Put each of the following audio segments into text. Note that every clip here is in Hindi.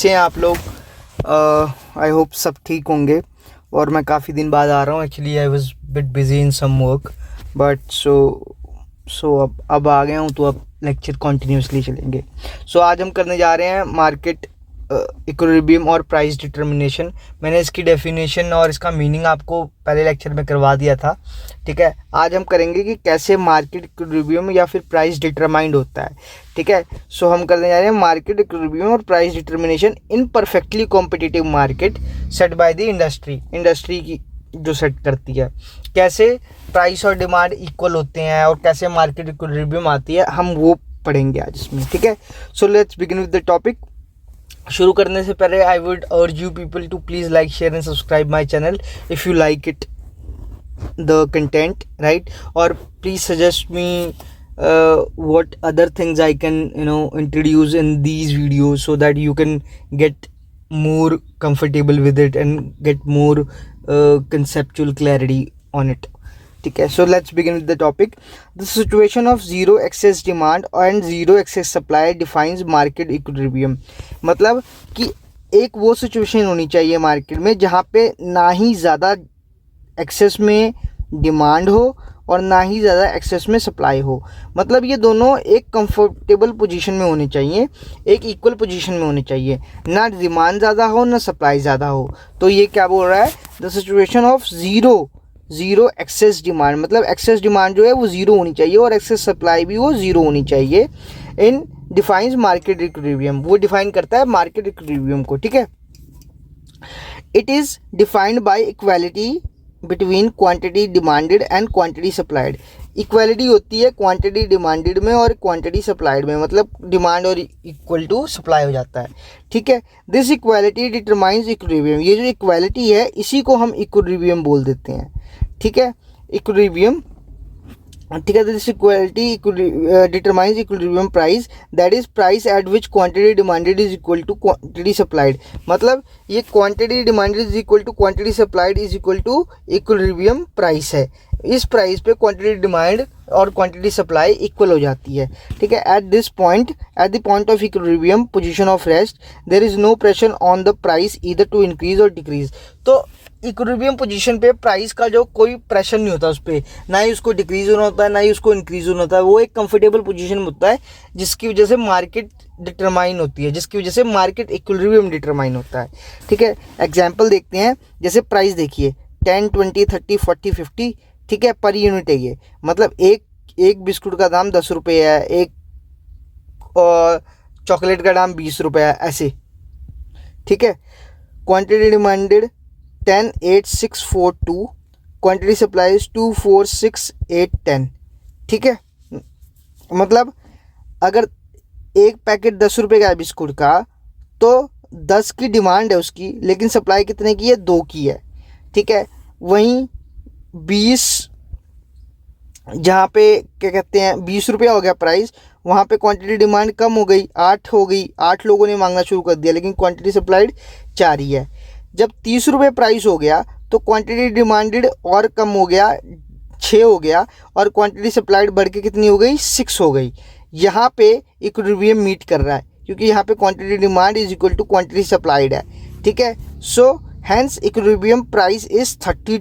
हैं आप लोग। आई होप सब ठीक होंगे। और मैं काफ़ी दिन बाद आ रहा हूँ। Actually I was bit busy in some work, but so अब आ गया हूँ, तो अब लेक्चर कॉन्टिन्यूसली चलेंगे। आज हम करने जा रहे हैं मार्केट इक्विलिब्रियम और प्राइस डिटर्मिनेशन। मैंने इसकी डेफिनेशन और इसका मीनिंग आपको पहले लेक्चर में करवा दिया था। ठीक है, आज हम करेंगे कि कैसे मार्केट इक्विलिब्रियम या फिर प्राइस डिटरमाइंड होता है। ठीक है, हम करने जा रहे हैं मार्केट इक्विलिब्रियम और price determination in perfectly competitive market set by the industry की जो सेट करती है, कैसे प्राइस और डिमांड इक्वल होते हैं और कैसे मार्केट इक्विलिब्रियम आती है, हम वो पढ़ेंगे आज इसमें। ठीक है, let's begin with the topic. शुरू करने से पहले I would urge you people to please like, share and subscribe my channel if you like it the content, right? Or please suggest me what other things I can introduce in these videos, so that you can get more comfortable with it and get more conceptual clarity on it. ठीक है, so let's begin with the topic. The situation of zero excess demand and zero excess supply defines market equilibrium. मतलब कि एक वो सिचुएशन होनी चाहिए मार्केट में जहाँ पे ना ही ज़्यादा एक्सेस में डिमांड हो और ना ही ज़्यादा एक्सेस में सप्लाई हो। मतलब ये दोनों एक कंफर्टेबल पोजीशन में होने चाहिए, एक इक्वल पोजीशन में होने चाहिए, ना डिमांड ज़्यादा हो ना सप्लाई ज़्यादा हो। तो ये क्या बोल रहा है, the situation of zero excess demand, मतलब एक्सेस डिमांड जो है वो ज़ीरो होनी चाहिए और एक्सेस सप्लाई भी वो ज़ीरो होनी चाहिए। इन डिफाइंस मार्केट इक्विलिब्रियम, वो डिफाइन करता है मार्केट इक्विलिब्रियम को। ठीक है, it is defined by equality between quantity demanded and quantity supplied. Equality होती है क्वांटिटी डिमांडेड में और क्वांटिटी सप्लाइड में, मतलब डिमांड और इक्वल टू सप्लाई हो जाता है। ठीक है, दिस इक्वालिटी डिटरमाइंस इक्विलिब्रियम। ये जो इक्वालिटी है इसी को हम इक्विलिब्रियम बोल देते हैं। ठीक है, इक्विलिब्रियम। ठीक है, this equality determines equilibrium price, that is price at which quantity demanded is equal to quantity supplied. मतलब ये quantity demanded is equal to quantity supplied is equal to equilibrium price है। इस प्राइस पे क्वांटिटी डिमांड और क्वांटिटी सप्लाई इक्वल हो जाती है। ठीक है, at this point, at the point of equilibrium position of rest, there is no pressure on the price either to increase और डिक्रीज। तो इक्विलिब्रियम पोजीशन पे प्राइस का जो कोई प्रेशर नहीं होता उस पर, ना ही उसको डिक्रीज होना होता है ना ही उसको इंक्रीज होना होता है। वो एक कंफर्टेबल पोजीशन में होता है जिसकी वजह से मार्केट डिटरमाइन होती है, जिसकी वजह से मार्केट इक्विलिब्रियम डिटरमाइन होता है। ठीक है, एग्जाम्पल देखते हैं। जैसे प्राइस देखिए 10, 20, 30, 40, 50। ठीक है, पर यूनिट है ये, मतलब एक बिस्कुट का दाम 10 रुपये है, एक चॉकलेट का दाम 20 रुपये है, ऐसे। ठीक है, क्वांटिटी डिमांडेड 10, 8, 6, 4, 2, क्वांटिटी सप्लाई 2, 4, 6, 8, 10। ठीक है, मतलब अगर एक पैकेट 10 रुपये का है बिस्कुट का, तो 10 की डिमांड है उसकी, लेकिन सप्लाई कितने की है, 2 की है। ठीक है, वहीं 20, जहाँ पे क्या कहते हैं 20 रुपया हो गया प्राइस, वहाँ पे क्वांटिटी डिमांड कम हो गई, 8 हो गई, 8 लोगों ने मांगना शुरू कर दिया, लेकिन क्वांटिटी सप्लाइड 4 ही है। जब 30 रुपये प्राइस हो गया तो क्वांटिटी डिमांडेड और कम हो गया, 6 हो गया, और क्वांटिटी सप्लाइड बढ़ के कितनी हो गई, 6 हो गई। यहाँ पे इक्विलिब्रियम मीट कर रहा है, क्योंकि यहाँ पे quantity demand is equal to quantity supplied है। ठीक है, so hence equilibrium price is 30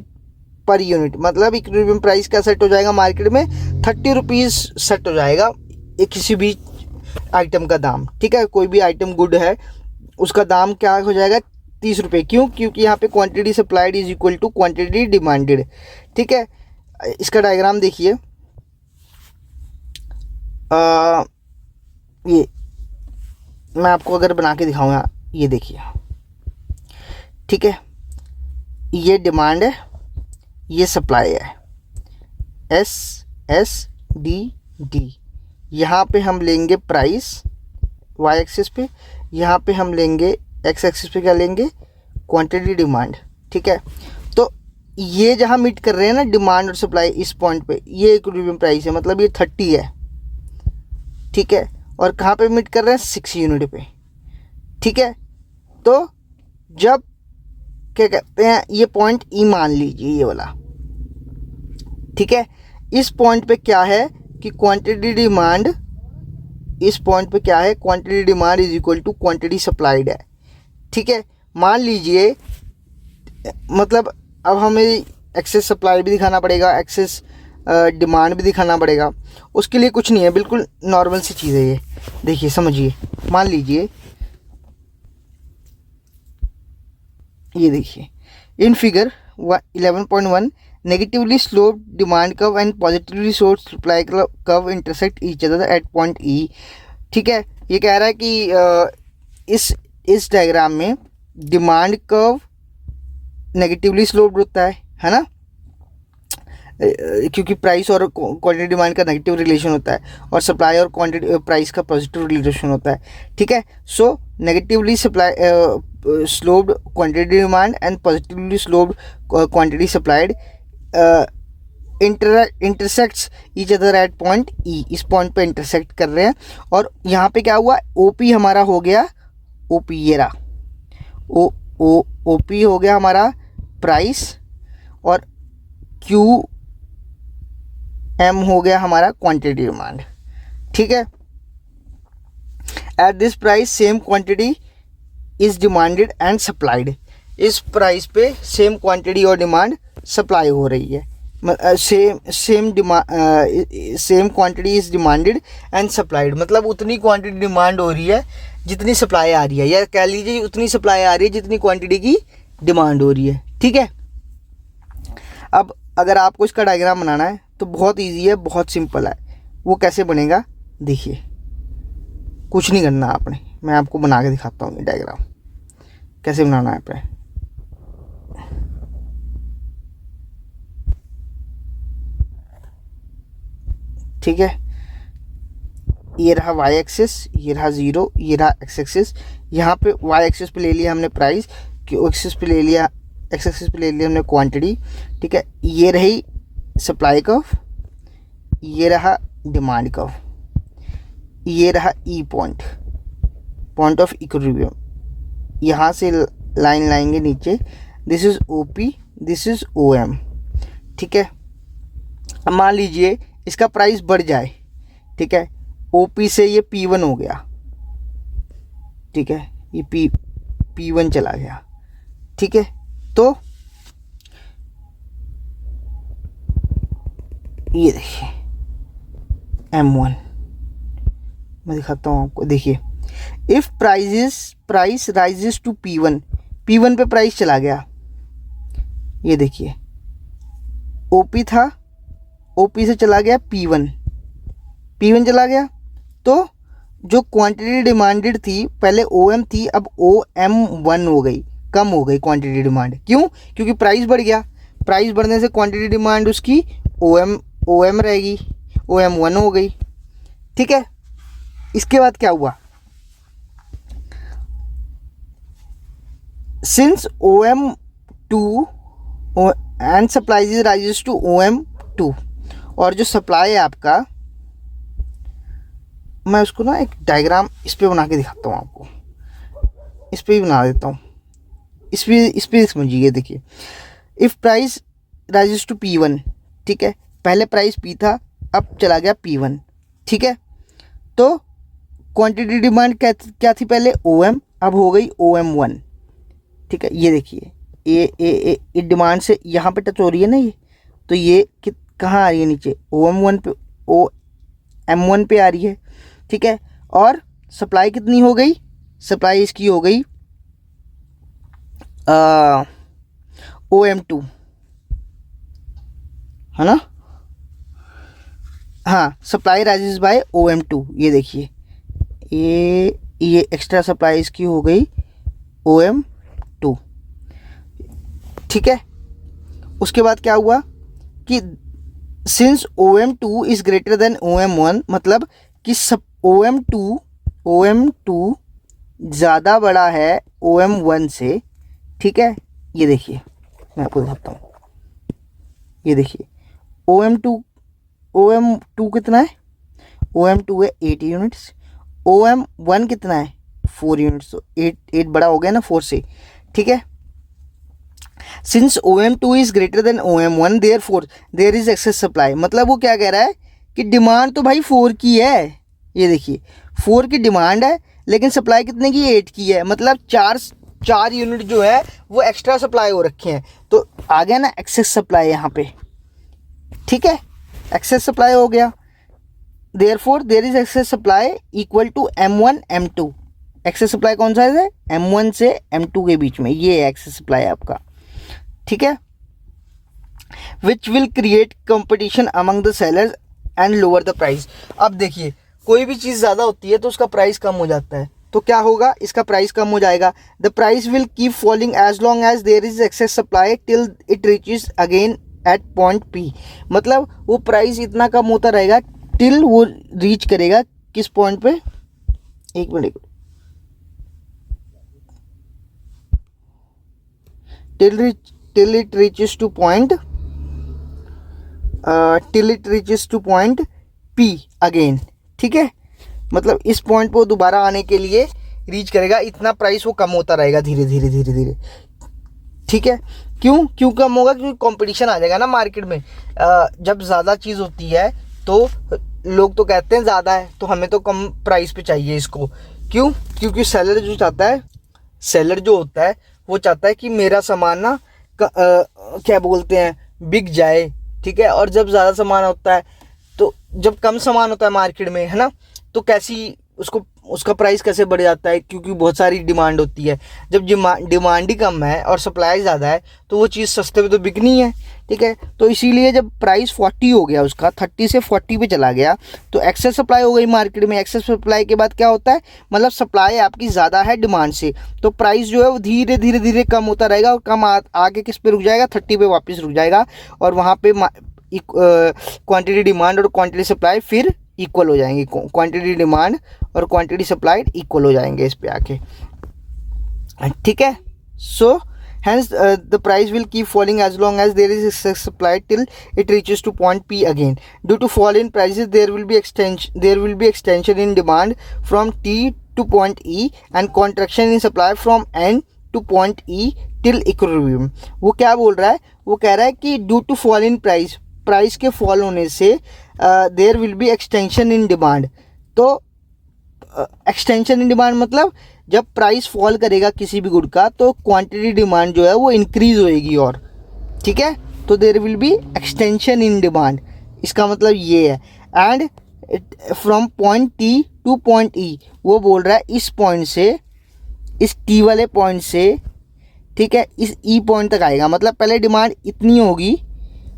per unit. मतलब इक्विलिब्रियम प्राइस क्या सेट हो जाएगा मार्केट में, 30 रुपीज़ सेट हो जाएगा एक किसी भी आइटम का दाम। ठीक है, कोई भी आइटम गुड है उसका दाम क्या हो जाएगा, 30 रुपये। क्यों? क्योंकि यहाँ पे quantity supplied is equal to quantity demanded. ठीक है, इसका डायग्राम देखिए। ये मैं आपको अगर बना के दिखाऊंगा, ये देखिए। ठीक है, ये डिमांड है, ये सप्लाई है, SSDD। यहाँ पे हम लेंगे प्राइस y एक्सिस पे, यहाँ पे हम लेंगे x एक्सिस पे क्या लेंगे, क्वांटिटी डिमांड। ठीक है, तो ये जहाँ मीट कर रहे हैं ना डिमांड और सप्लाई, इस पॉइंट पे ये इक्विलिब्रियम प्राइस है, मतलब ये 30 है। ठीक है, और कहाँ पे मीट कर रहे हैं, 6 यूनिट पे। ठीक है, तो जब क्या कहते हैं, ये पॉइंट ई मान लीजिए, ये वाला। ठीक है, इस पॉइंट पे क्या है कि क्वांटिटी डिमांड, इस पॉइंट पे क्या है, quantity demand is equal to quantity supplied है। ठीक है। मान लीजिए मतलब अब हमें एक्सेस सप्लाई भी दिखाना पड़ेगा, एक्सेस डिमांड भी दिखाना पड़ेगा। उसके लिए कुछ नहीं है, बिल्कुल नॉर्मल सी चीज़ है ये। देखिए समझिए, मान लीजिए ये देखिए in figure 11.1 negatively slope demand curve and positively slope supply curve intersect each other at point ई। ठीक है, ये कह रहा है कि इस डायग्राम में डिमांड कर्व नेगेटिवली स्लोप्ड होता है ना, क्योंकि प्राइस और क्वांटिटी डिमांड का नेगेटिव रिलेशन होता है और सप्लाई और क्वांटिटी प्राइस का पॉजिटिव रिलेशन होता है। ठीक है, so negatively supply sloped quantity demand and positively sloped quantity supplied intersects each other at point E. इस पॉइंट पे इंटरसेक्ट कर रहे हैं और यहाँ पे क्या हुआ, ओपी हमारा हो गया, ओपी ये रहा, ओपी हो गया हमारा प्राइस और क्यू एम हो गया हमारा क्वांटिटी डिमांड। ठीक है, at this price same quantity is demanded and supplied. इस प्राइस पे सेम क्वांटिटी और डिमांड सप्लाई हो रही है, same quantity is demanded and supplied, मतलब उतनी क्वांटिटी डिमांड हो रही है जितनी सप्लाई आ रही है, या कह लीजिए उतनी सप्लाई आ रही है जितनी क्वांटिटी की डिमांड हो रही है। ठीक है, अब अगर आपको इसका डायग्राम बनाना है तो बहुत इजी है, बहुत सिंपल है। वो कैसे बनेगा देखिए, कुछ नहीं करना आपने, मैं आपको बना के दिखाता हूँ ये डायग्राम कैसे बनाना है आपने। ठीक है, ये रहा वाई एक्सिस, ये रहा ज़ीरो, ये रहा एक्स एक्सिस। यहाँ पे वाई एक्सिस पे ले लिया हमने प्राइस, क्यू एक्सिस पे ले लिया, एक्स एक्सिस पे ले लिया हमने क्वांटिटी। ठीक है, ये रही सप्लाई कर्व, ये रहा डिमांड कर्व, ये रहा E point, point of equilibrium. यहाँ से लाइन लाएंगे नीचे, this is O P, this is O M. ठीक है, अब मान लीजिए इसका प्राइस बढ़ जाए। ठीक है, ओ पी से ये पी वन हो गया। ठीक है, ये पी वन चला गया। ठीक है, तो ये देखिए M1 मैं दिखाता हूँ आपको। देखिए if price rises to P1, P1 पे प्राइस चला गया। ये देखिए OP था, OP से चला गया P1, P1 चला गया, तो जो क्वांटिटी डिमांडेड थी पहले OM थी, अब OM1 हो गई, कम हो गई क्वांटिटी डिमांड। क्यों? क्योंकि प्राइस बढ़ गया, प्राइस बढ़ने से क्वांटिटी डिमांड उसकी OM रहेगी, OM1 हो गई। ठीक है, इसके बाद क्या हुआ, since OM2 and supply rises to OM2, और जो सप्लाई है आपका, मैं उसको ना एक डायग्राम इस पे बना के दिखाता हूँ आपको, इस पे ही बना देता हूँ, इस पे समझिए। देखिए if price rises to P1, ठीक है, पहले प्राइस P था, अब चला गया P1। ठीक है, तो क्वांटिटी डिमांड क्या थी पहले OM, अब हो गई OM1। ठीक है, ये देखिए ये डिमांड से यहाँ पे टच हो रही है ना, ये तो ये कहाँ आ रही है, नीचे OM1 पे, OM1 पे आ रही है। ठीक है, और सप्लाई कितनी हो गई, सप्लाई इसकी हो गई OM2, है ना। हाँ, सप्लाई राइजेस बाय OM2। ये देखिए ये एक्स्ट्रा सप्लाई इसकी हो गई OM2। ठीक है, उसके बाद क्या हुआ कि since OM2 is greater than OM1, मतलब कि सब OM2 ज़्यादा बड़ा है OM1 से। ठीक है, ये देखिए मैं आपको दिखाता हूँ, ये देखिए OM2 कितना है, OM2 है 8 यूनिट्स, OM1 कितना है 4 यूनिट्स, तो 8 बड़ा हो गया ना 4 से। ठीक है, since OM2 is greater than OM1 therefore there is excess supply, मतलब वो क्या कह रहा है कि डिमांड तो भाई 4 की है, ये देखिए 4 की डिमांड है, लेकिन सप्लाई कितने की, 8 की है, मतलब 4 यूनिट जो है वो एक्स्ट्रा सप्लाई हो रखे हैं, तो आ गया ना एक्सेस सप्लाई यहाँ पे, ठीक है, एक्सेस सप्लाई हो गया। Therefore there is excess supply equal to M1 M2। Excess supply कौन सा है, M1 से M2 के बीच में, ये एक्सेस सप्लाई है आपका, ठीक है। Which will create competition among the sellers and lower the price. अब देखिए कोई भी चीज़ ज़्यादा होती है तो उसका प्राइस कम हो जाता है, तो क्या होगा, इसका प्राइस कम हो जाएगा। The price will keep falling as long as there is excess supply till it reaches again at point P। मतलब वो प्राइस इतना कम होता रहेगा टिल वो रीच करेगा किस पॉइंट पे, एक minute, till it reaches to point P again, ठीक है। मतलब इस पॉइंट पर दोबारा आने के लिए रीच करेगा, इतना प्राइस वो कम होता रहेगा धीरे धीरे, ठीक है। क्यों कम होगा, क्योंकि कंपटीशन आ जाएगा ना मार्केट में। जब ज़्यादा चीज़ होती है तो लोग तो कहते हैं ज़्यादा है तो हमें तो कम प्राइस पे चाहिए इसको। क्योंकि सेलर जो होता है वो चाहता है कि मेरा सामान ना क्या बोलते हैं बिक जाए, ठीक है। और जब ज़्यादा सामान होता है, तो जब कम सामान होता है मार्केट में, है ना, तो कैसी उसका प्राइस कैसे बढ़ जाता है, क्योंकि बहुत सारी डिमांड होती है। जब डिमांड ही कम है और सप्लाई ज़्यादा है तो वो चीज़ सस्ते में तो बिकनी है, ठीक है। तो इसीलिए जब प्राइस 40 हो गया, उसका 30 से 40 पे चला गया, तो एक्सेस सप्लाई हो गई मार्केट में। एक्सेस सप्लाई के बाद क्या होता है, मतलब सप्लाई आपकी ज़्यादा है डिमांड से, तो प्राइस जो है वो धीरे धीरे कम होता रहेगा, और कम आगे किस पे रुक जाएगा, 30 पे वापस रुक जाएगा, और वहाँ पे क्वांटिटी डिमांड और क्वांटिटी सप्लाई फिर इक्वल हो जाएंगे, क्वांटिटी डिमांड और क्वांटिटी सप्लाई इक्वल हो जाएंगे इस पे आके, ठीक है। सो hence the price will keep falling as long as there is excess supply till it reaches to point P again. Due to fall in prices there will be extension in demand from T to point E and contraction in supply from N to point E till equilibrium. वो क्या बोल रहा है, वो कह रहा है कि due to fall in price के फॉल होने से there will be extension in demand. तो एक्सटेंशन इन डिमांड मतलब जब प्राइस फॉल करेगा किसी भी गुड का तो क्वांटिटी डिमांड जो है वो इंक्रीज होएगी, और ठीक है, तो there will be extension in demand, इसका मतलब ये है। And from point T to point E, वो बोल रहा है इस पॉइंट से, इस T वाले पॉइंट से, ठीक है, इस E पॉइंट तक आएगा। मतलब पहले डिमांड इतनी होगी,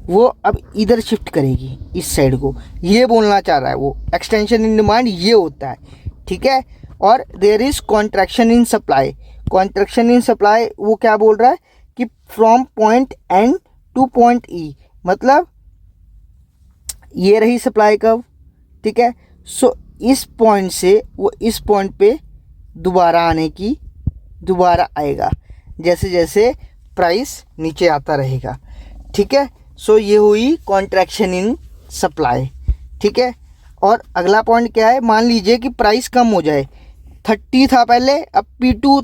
वो अब इधर शिफ्ट करेगी इस साइड को, ये बोलना चाह रहा है वो। एक्सटेंशन इन डिमांड ये होता है, ठीक है। और there is contraction in supply. Contraction in supply वो क्या बोल रहा है कि from point N to point E, मतलब ये रही सप्लाई कर्व, ठीक है। सो इस पॉइंट से वो इस पॉइंट पे दोबारा आएगा जैसे जैसे प्राइस नीचे आता रहेगा, ठीक है। सो ये हुई कॉन्ट्रैक्शन इन सप्लाई, ठीक है। और अगला पॉइंट क्या है, मान लीजिए कि प्राइस कम हो जाए, 30 था पहले, अब P2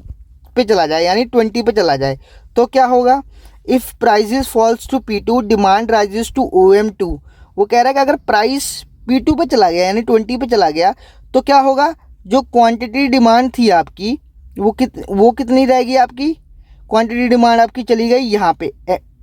पे चला जाए, यानी 20 पे चला जाए, तो क्या होगा, if prices falls to P2 demand rises to OM2। वो कह रहा है कि अगर प्राइस P2 पे चला गया यानी 20 पे चला गया तो क्या होगा, जो क्वांटिटी डिमांड थी आपकी वो कितनी रहेगी, आपकी क्वांटिटी डिमांड आपकी चली गई यहाँ पे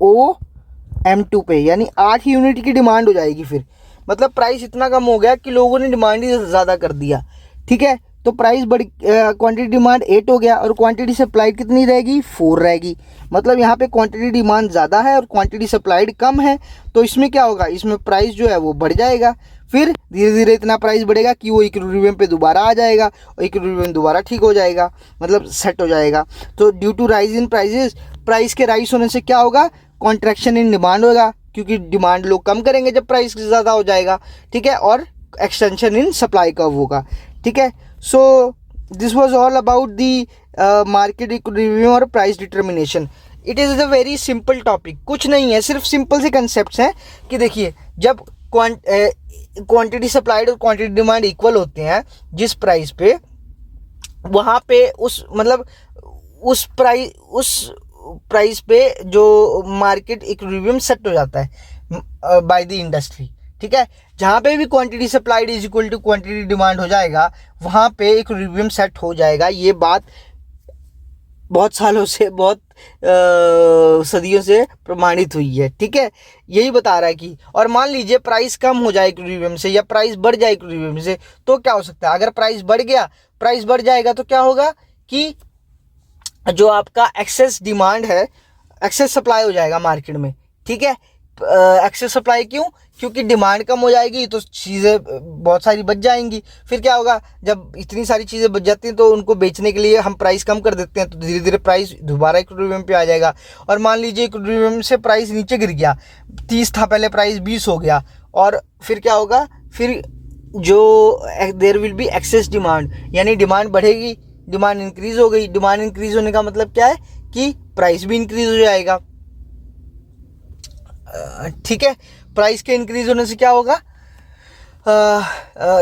OM2 पे, यानी 8 यूनिट की डिमांड हो जाएगी फिर। मतलब प्राइस इतना कम हो गया कि लोगों ने डिमांड ही ज़्यादा कर दिया, ठीक है। तो प्राइस बड़ी, क्वांटिटी डिमांड 8 हो गया और क्वांटिटी सप्लाई कितनी रहेगी, 4 रहेगी। मतलब यहाँ पे क्वांटिटी डिमांड ज़्यादा है और क्वांटिटी सप्लाइड कम है, तो इसमें क्या होगा, इसमें प्राइस जो है वो बढ़ जाएगा। फिर धीरे धीरे इतना प्राइस बढ़ेगा कि वो इक्विलिब्रियम पे दोबारा आ जाएगा और इक्विलिब्रियम दोबारा ठीक हो जाएगा, मतलब सेट हो जाएगा। तो due to rise in prices, price के राइज होने से क्या होगा, कॉन्ट्रैक्शन इन डिमांड होगा, क्योंकि डिमांड लोग कम करेंगे जब प्राइस ज़्यादा हो जाएगा, ठीक है। और एक्सटेंशन इन सप्लाई कर्व होगा, ठीक है। So this was all about the market equilibrium और price determination. It is a very simple topic, कुछ नहीं है, सिर्फ सिंपल से कंसेप्ट हैं कि देखिए जब क्वांटिटी सप्लाइड और क्वांटिटी डिमांड इक्वल होते हैं जिस प्राइस पे, वहाँ पे उस प्राइस पे जो मार्केट इक्विलिब्रियम सेट हो जाता है बाय द इंडस्ट्री, ठीक है। जहाँ पे भी quantity supplied is equal to quantity demand हो जाएगा वहाँ पे इक्विलिब्रियम सेट हो जाएगा। ये बात बहुत सालों से, बहुत सदियों से प्रमाणित हुई है, ठीक है। यही बता रहा है कि, और मान लीजिए प्राइस कम हो जाए इक्विलिब्रियम से या प्राइस बढ़ जाए इक्विलिब्रियम से, तो क्या हो सकता है? अगर प्राइस बढ़ गया, प्राइस बढ़ जाएगा तो क्या होगा कि जो आपका एक्सेस डिमांड है, एक्सेस सप्लाई हो जाएगा मार्केट में, ठीक है। एक्सेस सप्लाई क्यों? क्योंकि डिमांड कम हो जाएगी तो चीज़ें बहुत सारी बच जाएंगी। फिर क्या होगा, जब इतनी सारी चीज़ें बच जाती हैं तो उनको बेचने के लिए हम प्राइस कम कर देते हैं, तो धीरे धीरे प्राइस दोबारा इक्विलिब्रियम पे आ जाएगा। और मान लीजिए इक्विलिब्रियम से प्राइस नीचे गिर गया, 30 था पहले, प्राइस 20 हो गया, और फिर क्या होगा, फिर जो there will be excess demand, यानी डिमांड बढ़ेगी, डिमांड इंक्रीज हो गई। डिमांड इंक्रीज होने का मतलब क्या है कि प्राइस भी इंक्रीज हो जाएगा, ठीक है। प्राइस के इंक्रीज होने से क्या होगा,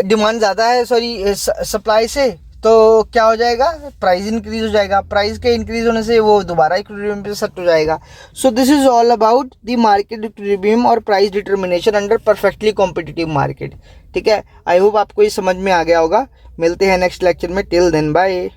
डिमांड ज़्यादा है, सॉरी सप्लाई से, तो क्या हो जाएगा, प्राइस इंक्रीज हो जाएगा। प्राइस के इंक्रीज होने से वो दोबारा इक्विलिब्रियम पे सेट हो जाएगा। So this is all about the market equilibrium और price determination under perfectly competitive market, ठीक है। आई होप आपको ये समझ में आ गया होगा। मिलते हैं नेक्स्ट लेक्चर में, टिल देन बाय।